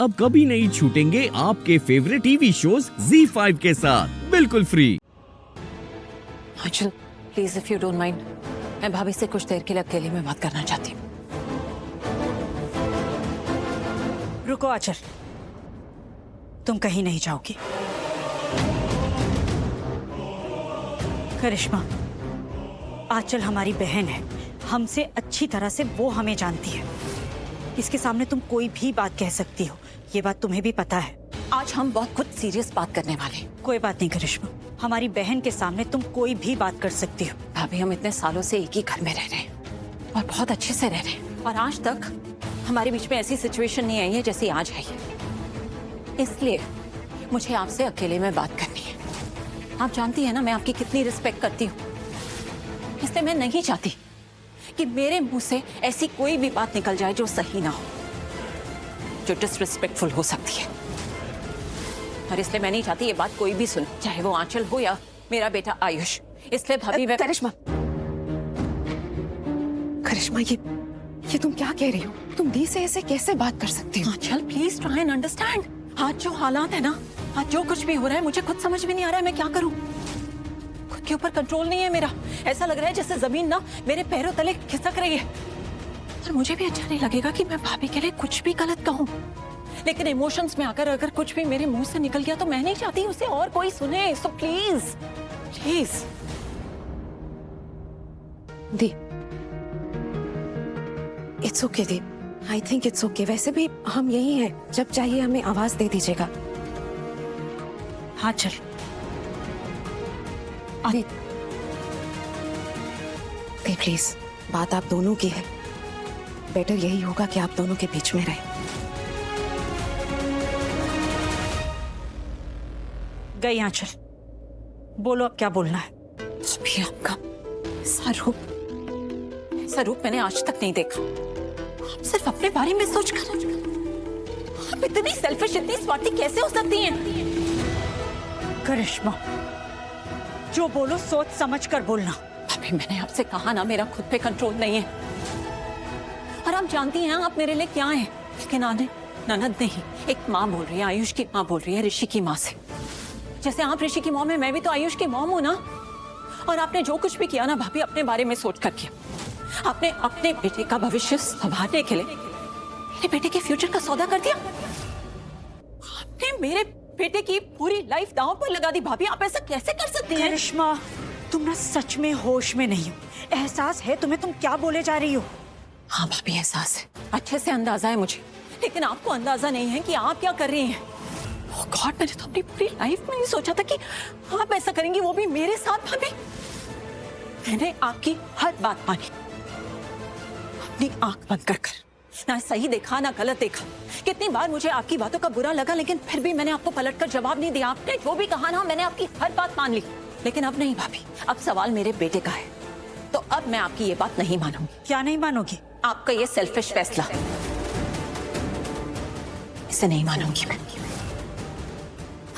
अब कभी नहीं छूटेंगे आपके फेवरेट टीवी शोज ZEE5 के साथ बिल्कुल free. Aanchal please if you don't mind, मैं भाभी से कुछ देर के लिए अकेले में बात करना चाहती हूँ। रुको आंचल, तुम कहीं नहीं जाओगी। करिश्मा, आंचल हमारी बहन है, हमसे अच्छी तरह से वो हमें जानती है। इसके सामने तुम कोई भी बात कह सकती हो, ये बात तुम्हें भी पता है। आज हम बहुत कुछ सीरियस बात करने वाले हैं। कोई बात नहीं करिश्मा, हमारी बहन के सामने तुम कोई भी बात कर सकती हो। भाभी, हम इतने सालों से एक ही घर में रह रहे हैं और बहुत अच्छे से रह रहे हैं, और आज तक हमारे बीच में ऐसी सिचुएशन नहीं आई है जैसी आज है। इसलिए मुझे आपसे अकेले में बात करनी है। आप जानती है ना मैं आपकी कितनी रिस्पेक्ट करती हूँ, इसलिए मैं नहीं चाहती कि मेरे मुंह से ऐसी कोई भी बात निकल जाए जो सही ना हो, जो डिसरिस्पेक्टफुल हो सकती है। और इसलिए मैं नहीं चाहती ये बात कोई भी सुने, चाहे वो आंचल हो या मेरा बेटा आयुष। इसलिए भाभी करिश्मा, करिश्मा, ये तुम क्या कह रही हो? तुम दी से ऐसे कैसे बात कर सकती हो? आंचल प्लीज ट्राई एंड अंडरस्टैंड। आज जो हालात है ना, आज जो कुछ भी हो रहा है, मुझे खुद समझ में नहीं आ रहा है मैं क्या करूं। खुद के ऊपर कंट्रोल नहीं है मेरा। ऐसा लग रहा है जैसे जमीन ना मेरे पैरों तले खिसक रही है। और मुझे भी अच्छा नहीं लगेगा कि मैं भाभी के लिए कुछ भी गलत कहूं, लेकिन इमोशंस में आकर अगर कुछ भी मेरे मुंह से निकल गया तो मैं नहीं चाहती उसे और कोई सुने। So please please. The, it's okay the, I think it's okay. वैसे भी हम यही हैं, जब चाहिए हमें आवाज दे दीजिएगा। हाँ चल। दी, दी प्लीज, बात आप दोनों की है। बेटर यही होगा कि आप दोनों के बीच में रहे। गई आंचल, बोलो अब क्या बोलना है। भी आपका ऐसा रूप मैंने आज तक नहीं देखा। आप सिर्फ अपने बारे में सोचकर आप इतनी सेल्फिश, इतनी स्वार्थी कैसे हो सकती हैं? करिश्मा, जो बोलो सोच समझ कर बोलना। अभी मैंने आपसे कहा ना, मेरा खुद पे कंट्रोल नहीं है। और आप जानती हैं आप मेरे लिए क्या हैं, लेकिन आने ननद नहीं, एक माँ बोल रही है, आयुष की माँ बोल रही है, ऋषि की माँ से। जैसे आप ऋषि की मॉम है, मैं भी तो आयुष की मॉम हूं ना। और आपने जो कुछ भी किया ना भाभी, अपने बारे में सोच कर किया। आपने अपने बेटे का भविष्य संभालने के लिए मेरे बेटे के फ्यूचर का सौदा कर दिया। आपने मेरे बेटे की पूरी लाइफ दांव पर लगा दी। भाभी, आप ऐसा कैसे कर सकती हैं? करिश्मा, तुम ना सच में होश में नहीं हो। एहसास है तुम्हें, तुम क्या बोले जा रही हो? हाँ भाभी, एहसास है, अच्छे से अंदाजा है मुझे, लेकिन आपको अंदाजा नहीं है कि आप क्या कर रही हैं। ओह गॉड, मैंने तो अपनी पूरी लाइफ में नहीं सोचा था कि आप ऐसा करेंगी, वो भी मेरे साथ। भाभी, मैंने आपकी हर बात मानी, अपनी आंख बंद कर कर। ना सही देखा ना गलत देखा। कितनी बार मुझे आपकी बातों का बुरा लगा, लेकिन फिर भी मैंने आपको पलटकर जवाब नहीं दिया। आपने जो भी कहा ना, मैंने आपकी हर बात मान ली। लेकिन अब नहीं भाभी, अब सवाल मेरे बेटे का है, तो अब मैं आपकी ये बात नहीं मानूंगी। क्या नहीं मानोगी? आपका ये सेल्फिश फैसला, इसे नहीं मानूंगी मैं।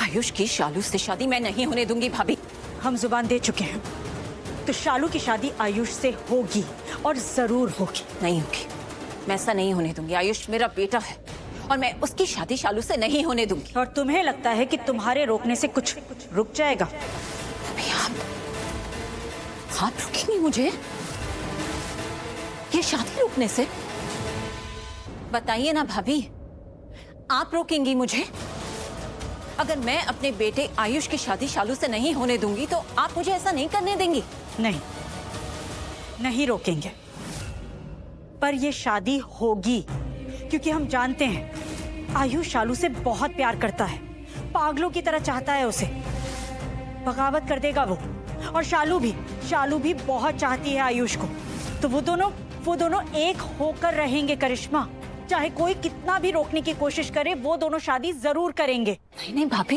आयुष की शालू से शादी मैं नहीं होने दूंगी भाभी। हम जुबान दे चुके हैं, तो शालू की शादी आयुष से होगी, और जरूर होगी। नहीं होगी, मैं ऐसा नहीं होने दूंगी। आयुष मेरा बेटा है और मैं उसकी शादी शालू से नहीं होने दूंगी। और तुम्हें लगता है कि तुम्हारे रोकने से कुछ रुक जाएगा? अभी आप रोकेंगी मुझे ये शादी रोकने से? बताइए ना भाभी, आप रोकेंगी मुझे? अगर मैं अपने बेटे आयुष की शादी शालू से नहीं होने दूंगी तो आप मुझे ऐसा नहीं करने देंगी? नहीं, नहीं रोकेंगे, पर ये शादी होगी, क्योंकि हम जानते हैं आयुष शालू से बहुत प्यार करता है, पागलों की तरह चाहता है उसे। बगावत कर देगा वो, और शालू भी बहुत चाहती है आयुष को। तो वो दोनों एक होकर रहेंगे करिश्मा। चाहे कोई कितना भी रोकने की कोशिश करे, वो दोनों शादी जरूर करेंगे। नहीं नहीं भाभी,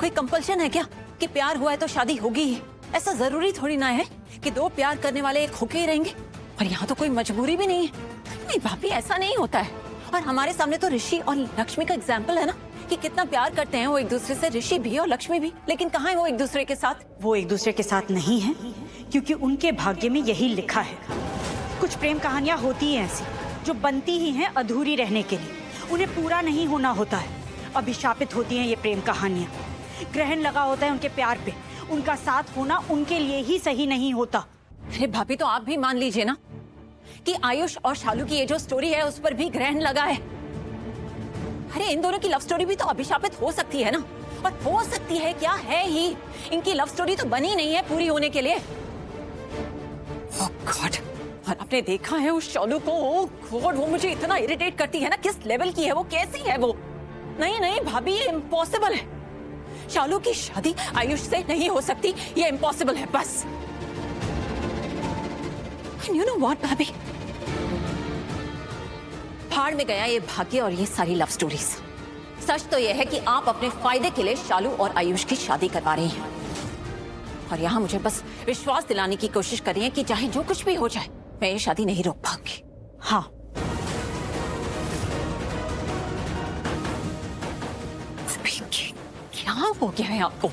कोई कंपल्शन है क्या कि प्यार हुआ है तो शादी होगी ही? ऐसा जरूरी थोड़ी ना है कि दो प्यार करने वाले एक होके ही रहेंगे। और यहाँ तो कोई मजबूरी भी नहीं है। नहीं भाभी, ऐसा नहीं होता है। और हमारे सामने तो ऋषि और लक्ष्मी का एग्जाम्पल है ना, कि कितना प्यार करते हैं वो एक दूसरे से, ऋषि भी और लक्ष्मी भी। लेकिन कहाँ है वो एक दूसरे के साथ? वो एक दूसरे के साथ नहीं है, क्योंकि उनके भाग्य में यही लिखा है। कुछ प्रेम कहानियां होती हैं ऐसी, जो बनती ही हैं अधूरी रहने के लिए, उन्हें पूरा नहीं होना होता है। अभिशापित होती हैं ये प्रेम कहानियां। ग्रहण लगा होता है उनके प्यार पे, उनका साथ होना उनके लिए ही सही नहीं होता। अरे भाभी, तो आप भी मान लीजिए ना कि आयुष और शालू की ये जो स्टोरी है उस पर भी ग्रहण लगा है। अरे इन दोनों की लव स्टोरी भी तो अभिशापित हो सकती है ना, और हो सकती है क्या, है ही। इनकी लव स्टोरी तो बनी नहीं है पूरी होने के लिए। ओह गॉड, और आपने देखा है उस शालू को? ओह गॉड, वो मुझे इतना इरिटेट करती है ना। किस लेवल की है वो, कैसी है वो? नहीं नहीं भाभी, ये इम्पॉसिबल है। शालू की शादी आयुष से नहीं हो सकती, ये इम्पॉसिबल है बस। And you know what, भाभी, भाड़ में गया ये भाग्य और ये सारी लव स्टोरीज। सच तो ये है कि आप अपने फायदे के लिए शालू और आयुष की शादी करवा रही हैं, और यहाँ मुझे बस विश्वास दिलाने की कोशिश कर रही हैं कि चाहे जो कुछ भी हो जाए, मैं ये शादी नहीं रोक पाऊंगी। हाँ, क्या हो गया है आपको?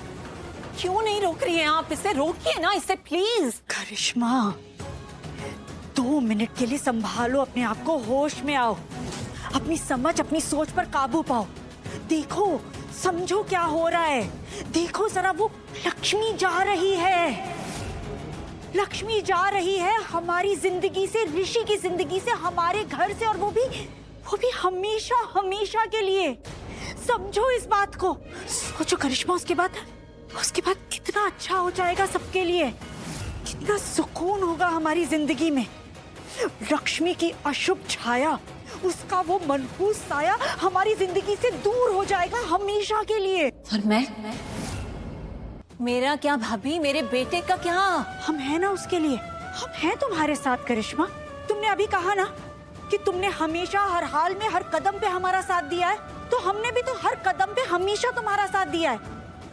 क्यों नहीं रोक रही हैं आप? इसे रोकिए ना, इसे प्लीज। करिश्मा, 2 मिनट के लिए संभालो अपने आप को, होश में आओ, अपनी समझ, अपनी सोच पर काबू पाओ। देखो, समझो क्या हो रहा है। देखो जरा, वो लक्ष्मी जा रही है, लक्ष्मी जा रही है हमारी जिंदगी से, ऋषि की जिंदगी से, हमारे घर से, और वो भी हमेशा हमेशा के लिए। समझो इस बात को, सोचो करिश्मा, उसके बाद कितना अच्छा हो जाएगा सबके लिए, कितना सुकून होगा हमारी जिंदगी में। लक्ष्मी की अशुभ छाया, उसका वो मनहूस साया हमारी जिंदगी से दूर हो जाएगा हमेशा के लिए। और मैं मेरा क्या भाभी, मेरे बेटे का क्या? हम हैं ना उसके लिए, हम हैं तुम्हारे साथ करिश्मा। तुमने अभी कहा ना कि तुमने हमेशा, हर हाल में, हर कदम पे हमारा साथ दिया है, तो हमने भी तो हर कदम पे हमेशा तुम्हारा साथ दिया है।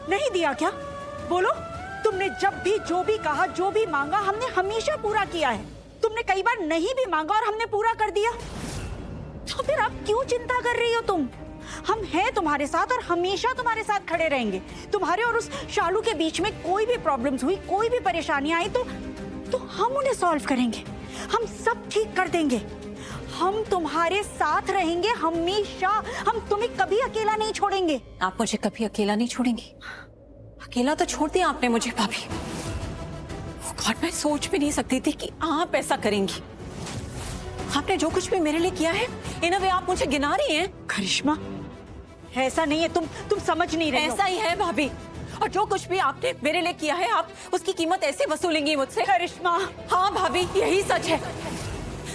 नहीं दिया क्या? बोलो, तुमने जब भी जो भी कहा, जो भी मांगा, हमने हमेशा पूरा किया है। तुमने कई बार नहीं भी मांगा और हमने पूरा कर दिया। तो फिर अब क्यों चिंता कर रही हो तुम? हम हैं तुम्हारे साथ और हमेशा तुम्हारे साथ खड़े रहेंगे। तुम्हारे और उस शालू के बीच में कोई भी प्रॉब्लम्स हुई, कोई भी परेशानी आई तो हम उन्हें सॉल्व करेंगे, हम सब ठीक कर देंगे। हम तुम्हारे साथ रहेंगे हमेशा, हम तुम्हें कभी अकेला नहीं छोड़ेंगे। आप मुझे कभी अकेला नहीं छोड़ेंगी? अकेला तो छोड़ दिया आपने मुझे भाभी। गॉड, मैं सोच भी नहीं सकती थी कि आप ऐसा करेंगी। आपने जो कुछ भी मेरे लिए किया है, इन अ वे आप मुझे गिना रही हैं। करिश्मा, ऐसा नहीं है, तुम समझ नहीं रही हो। ऐसा ही है भाभी, और जो कुछ भी आपने मेरे लिए किया है, आप उसकी कीमत ऐसे वसूलेंगी मुझसे। करिश्मा, हाँ भाभी, यही सच है।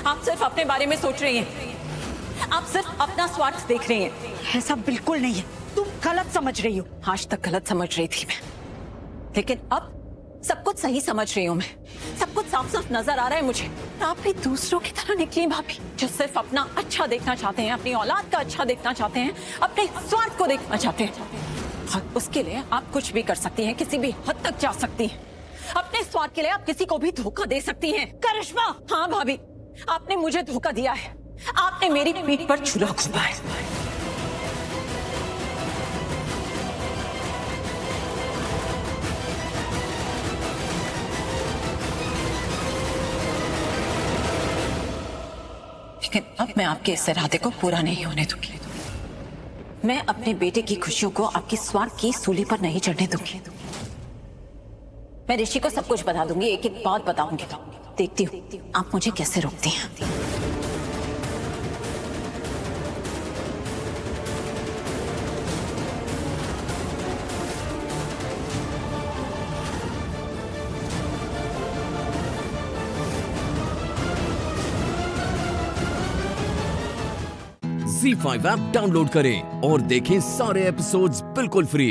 आप सिर्फ अपने बारे में सोच रही हैं, आप सिर्फ अपना स्वार्थ देख रही हैं। ऐसा बिल्कुल नहीं है, तुम गलत समझ रही हो। आज तक गलत समझ रही थी मैं, लेकिन अब सब कुछ सही समझ रही हूँ मैं। सब कुछ साफ साफ नजर आ रहा है मुझे। आप भी दूसरों की तरह निकली भाभी, जो सिर्फ अपना अच्छा देखना चाहते हैं, अपनी औलाद का अच्छा देखना चाहते हैं, अपने स्वार्थ को देखना चाहते हैं। और उसके लिए आप कुछ भी कर सकती हैं, किसी भी हद तक जा सकती हैं। अपने स्वार्थ के लिए आप किसी को भी धोखा दे सकती हैं। करिश्मा, हाँ भाभी, आपने मुझे धोखा दिया है। आपने मेरी पीठ पर छुरा घोंपा है। लेकिन अब मैं आपके इस इरादे को पूरा नहीं होने दूंगी। मैं अपने बेटे की खुशियों को आपकी स्वार्थ की सूली पर नहीं चढ़ने दूंगी। मैं ऋषि को सब कुछ बता दूंगी, एक एक बात बताऊंगी। देखती हूँ आप मुझे कैसे रोकती हैं। Z5 ऐप डाउनलोड करें और देखें सारे एपिसोड्स बिल्कुल फ्री।